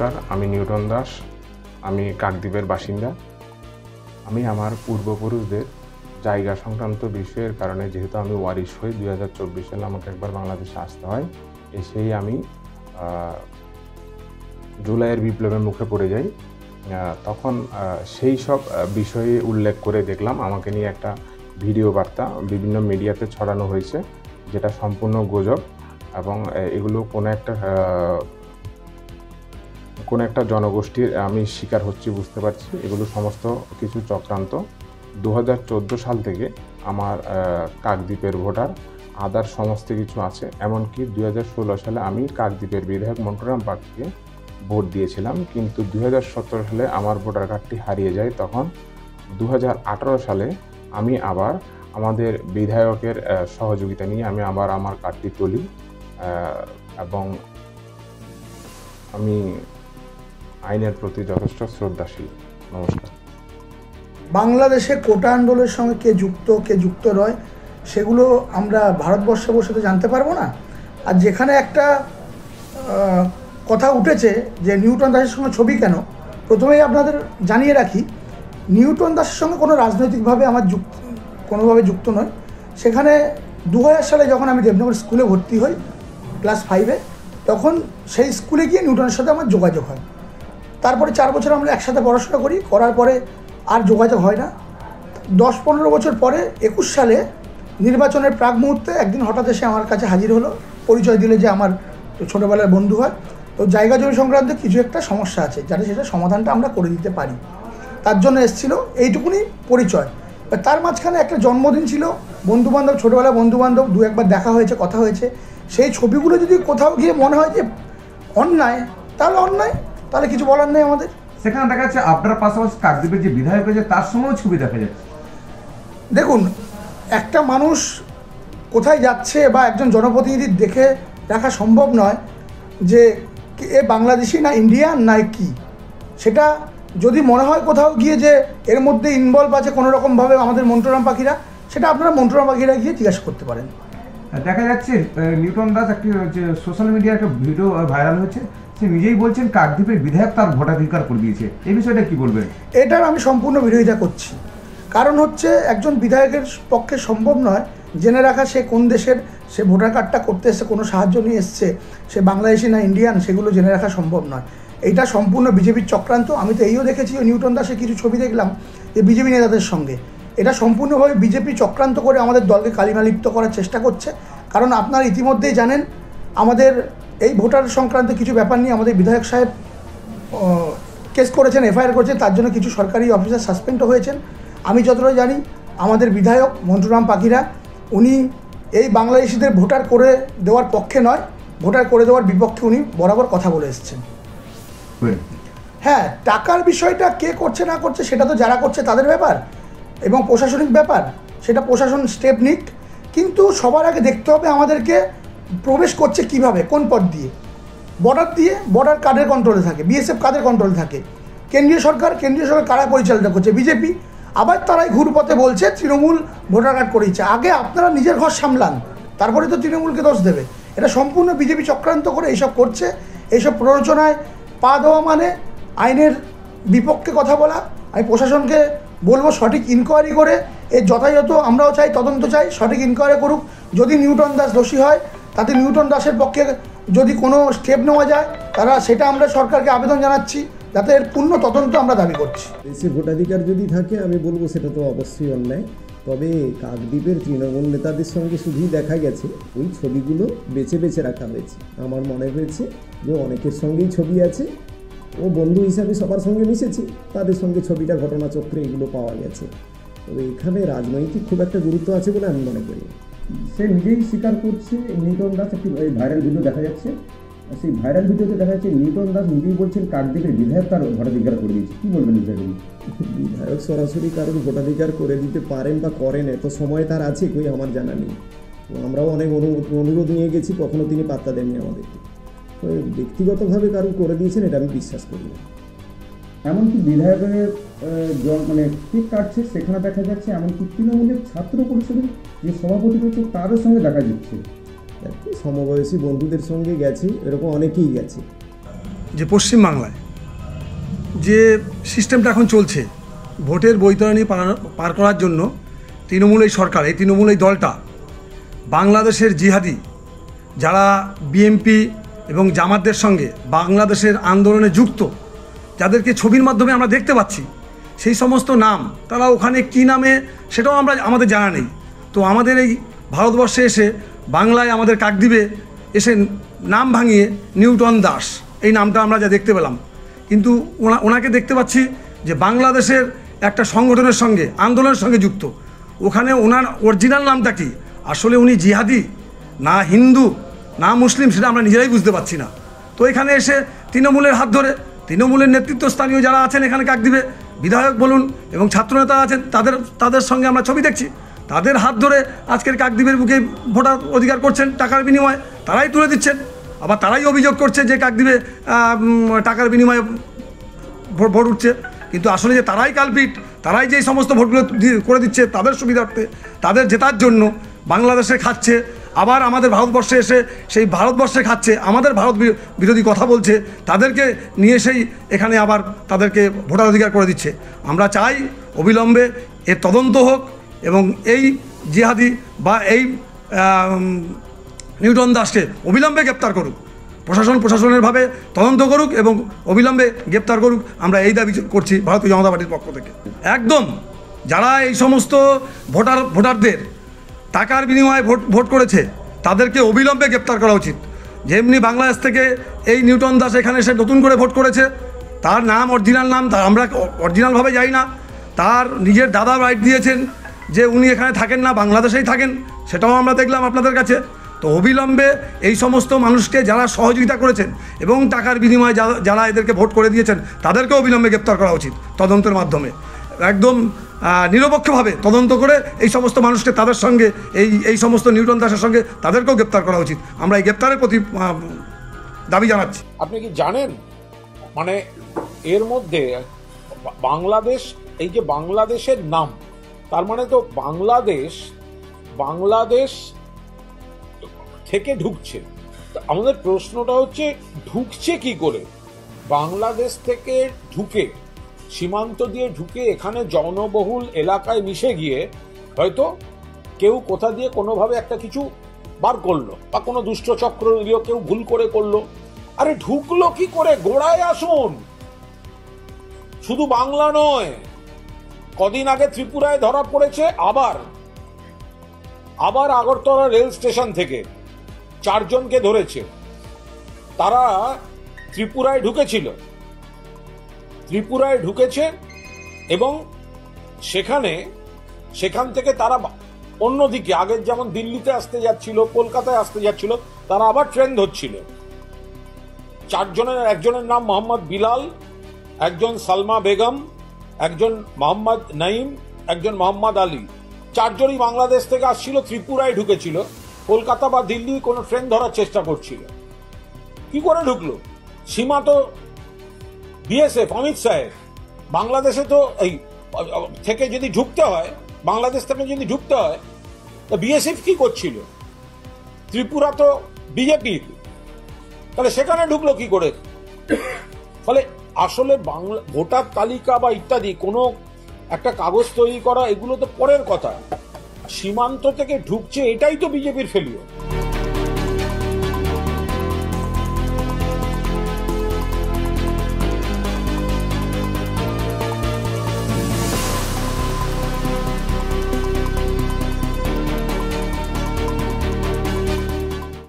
নমস্কার, আমি নিউটন দাস। আমি কাকদ্বীপের বাসিন্দা। আমি আমার পূর্বপুরুষদের জায়গা সংক্রান্ত বিষয়ের কারণে, যেহেতু আমি ওয়ারিশ হই, 2024 সালে আমাকে একবার বাংলাদেশে আসতে হয়। এসেই আমি জুলাইয়ের বিপ্লবের মুখে পড়ে যাই। তখন সেই সব বিষয়ে উল্লেখ করে দেখলাম আমাকে নিয়ে একটা ভিডিও বার্তা বিভিন্ন মিডিয়াতে ছড়ানো হয়েছে, যেটা সম্পূর্ণ গুজব এবং এগুলো কোনো একটা জনগোষ্ঠীর আমি শিকার হচ্ছি, বুঝতে পারছি। এগুলো সমস্ত কিছু চক্রান্ত। 2014 সাল থেকে আমার কাকদ্বীপের ভোটার আদার সমস্ত কিছু আছে। এমনকি 2016 সালে আমি কাকদ্বীপের বিধায়ক মন্টুরাম পাখিকে ভোট দিয়েছিলাম, কিন্তু 2017 সালে আমার ভোটার কার্ডটি হারিয়ে যায়। তখন 2018 সালে আমি আবার আমাদের বিধায়কের সহযোগিতা নিয়ে আমি আবার আমার কার্ডটি তুলি এবং আমি আইনের প্রতি যথেষ্ট শ্রদ্ধাশীল। নমস্কার। বাংলাদেশে কোটা আন্দোলনের সঙ্গে কে যুক্ত নয় সেগুলো আমরা ভারতবর্ষে বসে তো জানতে পারবো না। আর যেখানে একটা কথা উঠেছে যে নিউটন দাসের সঙ্গে ছবি কেন, প্রথমেই আপনাদের জানিয়ে রাখি, নিউটন দাসের সঙ্গে কোনো রাজনৈতিকভাবে আমার কোনোভাবে যুক্ত নয়। সেখানে 2000 সালে যখন আমি দেবনগর স্কুলে ভর্তি হই ক্লাস 5-এ, তখন সেই স্কুলে গিয়ে নিউটনের সাথে আমার যোগাযোগ হয়। তারপরে 4 বছর আমরা একসাথে পড়াশোনা করার পরে আর যোগাযোগ হয় না। 10-15 বছর পরে 21 সালে নির্বাচনের প্রাক মুহূর্তে একদিন হঠাৎ এসে আমার কাছে হাজির হলো, পরিচয় দিলে যে আমার ছোটোবেলার বন্ধু হয়, তো জায়গা জমি সংক্রান্ত কিছু একটা সমস্যা আছে, যাতে সেটা সমাধানটা আমরা করে দিতে পারি, তার জন্য এসেছিলো। এইটুকুনি পরিচয়। তার মাঝখানে একটা জন্মদিন ছিল, বন্ধুবান্ধব, ছোটোবেলার বন্ধুবান্ধব 2-1বার দেখা হয়েছে, কথা হয়েছে। সেই ছবিগুলো যদি কোথাও গিয়ে মনে হয় যে অন্যায়, তাহলে কিছু বলার নেই আমাদের। সেখানে দেখা যাচ্ছে আপনার পাশাপাশি কাকদ্বীপের যে বিধায়ক হয়েছে তার সঙ্গেও ছবি দেখা যাচ্ছে। দেখুন, একটা মানুষ কোথায় যাচ্ছে বা একজন জনপ্রতিনিধির দেখে রাখা সম্ভব নয় যে এ বাংলাদেশি না ইন্ডিয়ান না কি। সেটা যদি মনে হয় কোথাও গিয়ে যে এর মধ্যে ইনভলভ আছে কোনো রকমভাবে আমাদের মন্টুরাম পাখিরা, সেটা আপনারা মন্টুরাম পাখিরা গিয়ে জিজ্ঞাসা করতে পারেন। দেখা যাচ্ছে নিউটন দাস একটি যে সোশ্যাল মিডিয়ায় একটা ভিডিও ভাইরাল হচ্ছে, সে নিজেই বলছেন কাকদ্বীপের বিধায়ক তার ভোটাধিকার করে দিয়েছে। এই বিষয়টা কি বলবেন? এটার আমি সম্পূর্ণ বিরোধিতা করছি। কারণ হচ্ছে, একজন বিধায়কের পক্ষে সম্ভব নয় জেনে রাখা সে কোন দেশের, সে ভোটার কার্ডটা করতে এসছে, কোনো সাহায্য নিয়ে এসছে, সে বাংলাদেশি না ইন্ডিয়ান, সেগুলো জেনে রাখা সম্ভব নয়। এইটা সম্পূর্ণ বিজেপির চক্রান্ত। আমি তো এইও দেখেছি, নিউটন দাসের কিছু ছবি দেখলাম যে বিজেপি নেতাদের সঙ্গে। এটা সম্পূর্ণভাবে বিজেপি চক্রান্ত করে আমাদের দলকে কালিমালিপ্ত করার চেষ্টা করছে। কারণ আপনারা ইতিমধ্যেই জানেন, আমাদের এই ভোটার সংক্রান্ত কিছু ব্যাপার নিয়ে আমাদের বিধায়ক সাহেব কেস করেছেন, এফআইআর করেছেন, তার জন্য কিছু সরকারি অফিসার সাসপেন্ডও হয়েছেন। আমি যতটা জানি, আমাদের বিধায়ক মন্টুরাম পাখিরা উনি এই বাংলাদেশিদের ভোটার করে দেওয়ার পক্ষে নয়, ভোটার করে দেওয়ার বিপক্ষে উনি বরাবর কথা বলে এসেছেন। হ্যাঁ, টাকার বিষয়টা কে করছে না করছে সেটা তো যারা করছে তাদের ব্যাপার এবং প্রশাসনিক ব্যাপার, সেটা প্রশাসন স্টেপ নিক। কিন্তু সবার আগে দেখতে হবে আমাদেরকে প্রবেশ করছে কিভাবে, কোন পথ দিয়ে। বর্ডার কাদের কন্ট্রোলে থাকে, বিএসএফ কাদের কন্ট্রোলে থাকে, কেন্দ্রীয় সরকার কারা পরিচালনা করছে, বিজেপি। আবার তারাই ঘুরপথে বলছে তৃণমূল ভোটার কার্ড করেছে। আগে আপনারা নিজের ঘর সামলান, তারপরে তো তৃণমূলকে দোষ দেবে। এটা সম্পূর্ণ বিজেপি চক্রান্ত করে এইসব করছে। এইসব প্ররোচনায় পা দেওয়া মানে আইনের বিপক্ষে কথা বলা। আমি প্রশাসনকে বলবো সঠিক ইনকোয়ারি করে এর যথাযথ, আমরাও চাই তদন্ত চাই, সঠিক ইনকোয়ারি করুক। যদি নিউটন দাস দোষী হয়, তাতে নিউটন দাসের পক্ষে যদি কোনো স্টেপ নেওয়া যায়, সেটা আমরা সরকারকে আবেদন জানাচ্ছি, যাতে এর পূর্ণ তদন্ত আমরা দাবি করছি। দেশে ভোটাধিকার যদি থাকে, আমি বলবো সেটা তো অবশ্যই অন্যায়। তবে কাকদ্বীপের তৃণমূল নেতাদের সঙ্গে শুধুই দেখা গেছে, ওই ছবিগুলো বেছে বেছে রাখা হয়েছে। আমার মনে হয়েছে যে অনেকের সঙ্গেই ছবি আছে, ও বন্ধু হিসাবে সবার সঙ্গে মিশেছে, তাদের সঙ্গে ছবিটা ঘটনাচক্রে এগুলো পাওয়া গেছে। তবে এখানে রাজনৈতিক খুব একটা গুরুত্ব আছে বলে আমি মনে করি। সে নিজেই স্বীকার করছে। নিউটন দাস একটি ভাইরাল ভিডিও দেখা যাচ্ছে, সেই ভাইরাল ভিডিওতে দেখা যাচ্ছে নিউটন দাস নিজেই বলছেন কাকদ্বীপের বিধায়ক তার ভোটাধিকার করে দিয়েছে। কী বলবেন বিষয়টি? বিধায়ক সরাসরি কারণ ভোটাধিকার করে দিতে পারেন বা করেন, এত সময় তার আছে কই আমার জানা নেই। তো আমরাও অনেক অনুরোধ নিয়ে গেছি, কখনো তিনি পাত্তা দেননি আমাদেরকে। তো ব্যক্তিগতভাবে কারণ করে দিয়েছেন এটা আমি বিশ্বাস করি না। এমনকি বিধায়কের মানে কেক কাটছে, সেখানে দেখা যাচ্ছে এমনকি তৃণমূলের ছাত্র পরিষদের যে সভাপতি রয়েছে তাদের সঙ্গে দেখা যাচ্ছে। সমবয়সী বন্ধুদের সঙ্গে গেছে, এরকম অনেকেই গেছে। যে পশ্চিমবাংলায় যে সিস্টেমটা এখন চলছে, ভোটের বৈতরণী পার করার জন্য তৃণমূল এই সরকার, এই তৃণমূল এই দলটা বাংলাদেশের জিহাদি যারা বিএনপি এবং জামাতদের সঙ্গে বাংলাদেশের আন্দোলনে যুক্ত, যাদেরকে ছবির মাধ্যমে আমরা দেখতে পাচ্ছি, সেই সমস্ত নাম তারা ওখানে কী নামে সেটাও আমাদের জানা নেই। তো আমাদের এই ভারতবর্ষে এসে বাংলায় আমাদের কাকদ্বীপে এসে নাম ভাঙিয়ে নিউটন দাস এই নামটা আমরা যা দেখতে পেলাম, কিন্তু ওনাকে দেখতে পাচ্ছি যে বাংলাদেশের একটা সংগঠনের সঙ্গে আন্দোলনের সঙ্গে যুক্ত। ওখানে ওনার অরিজিনাল নামটা কি, আসলে উনি জিহাদি না হিন্দু না মুসলিম সেটা আমরা নিজেরাই বুঝতে পারছি না। তো এখানে এসে তৃণমূলের হাত ধরে, তৃণমূলের নেতৃত্বস্থানীয় যারা আছেন এখানে কাকদ্বীপে, বিধায়ক বলুন এবং ছাত্রনেতা আছেন, তাদের সঙ্গে আমরা ছবি দেখছি, তাদের হাত ধরে আজকের কাকদ্বীপের বুকে ভোটার অধিকার করছেন টাকার বিনিময়ে, তারাই তুলে দিচ্ছেন। আবার তারাই অভিযোগ করছে যে কাকদ্বীপে টাকার বিনিময়ে ভোট উঠছে, কিন্তু আসলে যে তারাই কালপিট, তারাই যে সমস্ত ভোটগুলো করে দিচ্ছে তাদের সুবিধার্থে, তাদের জেতার জন্য বাংলাদেশে খাচ্ছে, আবার আমাদের ভারতবর্ষে এসে সেই ভারতবর্ষে খাচ্ছে, আমাদের ভারত বিরোধী কথা বলছে, তাদেরকে নিয়ে এসেই এখানে আবার তাদেরকে ভোটার অধিকার করে দিচ্ছে। আমরা চাই অবিলম্বে এর তদন্ত হোক এবং এই জিহাদি বা এই নিউটন দাসকে অবিলম্বে গ্রেপ্তার করুক, প্রশাসনের ভাবে তদন্ত করুক এবং অবিলম্বে গ্রেপ্তার করুক। আমরা এই দাবি করছি ভারতীয় জনতা পার্টির পক্ষ থেকে। একদম যারা এই সমস্ত ভোটারদের টাকার বিনিময়ে ভোট করেছে তাদেরকে অবিলম্বে গ্রেপ্তার করা উচিত। যেমনি বাংলাদেশ থেকে এই নিউটন দাস এখানে এসে নতুন করে ভোট করেছে, তার নাম অরিজিনাল নাম আমরা অরিজিনালভাবে যাই না, তার নিজের দাদা রাইট দিয়েছেন যে উনি এখানে থাকেন না, বাংলাদেশেই থাকেন, সেটাও আমরা দেখলাম আপনাদের কাছে। তো অবিলম্বে এই সমস্ত মানুষকে যারা সহযোগিতা করেছেন এবং টাকার বিনিময়ে যারা এদেরকে ভোট করে দিয়েছেন তাদেরকে অবিলম্বে গ্রেপ্তার করা উচিত তদন্তের মাধ্যমে, একদম নিরপেক্ষভাবে তদন্ত করে এই সমস্ত মানুষকে তাদের সঙ্গে এই সমস্ত নিউটন দাসের সঙ্গে তাদেরকেও গ্রেপ্তার করা উচিত। আমরা এই গ্রেপ্তারের প্রতি দাবি জানাচ্ছি। আপনি কি জানেন মানে এর মধ্যে বাংলাদেশ, এই যে বাংলাদেশের নাম, তার মানে তো বাংলাদেশ থেকে ঢুকছে। আমাদের প্রশ্নটা হচ্ছে ঢুকছে কি করে? বাংলাদেশ থেকে ঢুকে, সীমান্ত দিয়ে ঢুকে এখানে জনবহুল এলাকায় মিশে গিয়ে হয়তো কেউ কোথা দিয়ে কোনোভাবে একটা কিছু বার করলো বা কোনো দুষ্টচক্র কেউ ভুল করে করলো। আরে ঢুকলো কি করে? গোড়ায় আসুন। শুধু বাংলা নয়, কদিন আগে ত্রিপুরায় ধরা পড়েছে, আবার আগরতলা রেল স্টেশন থেকে 4 জনকে ধরেছে। তারা ত্রিপুরায় ঢুকেছে এবং সেখান থেকে তারা অন্যদিকে, আগের যেমন দিল্লিতে আসতে যাচ্ছিল, কলকাতায় আসতে যাচ্ছিল, তারা আবার ট্রেন ধরছিল। 4 জনের, একজনের নাম মোহাম্মদ বিলাল, একজন সালমা বেগম, একজন মোহাম্মদ নাইম, একজন মোহাম্মদ আলী। 4 জনই বাংলাদেশ থেকে আসছিল, ত্রিপুরায় ঢুকেছিল, কলকাতা বা দিল্লি কোনো ট্রেন ধরার চেষ্টা করছিল। কি করে ঢুকলো? সীমা তো বিএসএফ, অমিত শাহের। বাংলাদেশে তো এই থেকে যদি ঢুকতে হয়, বাংলাদেশ থেকে যদি ঢুকতে হয়, তো বিএসএফ কি করছিল? ত্রিপুরা তো বিজেপি, তাহলে সেখানে ঢুকলো কি করে? ফলে আসলে বাংলা ভোটার তালিকা বা ইত্যাদি কোনো একটা কাগজ তৈরি করা, এগুলো তো পরের কথা। সীমান্ত থেকে ঢুকছে, এটাই তো বিজেপির ফেলিওর।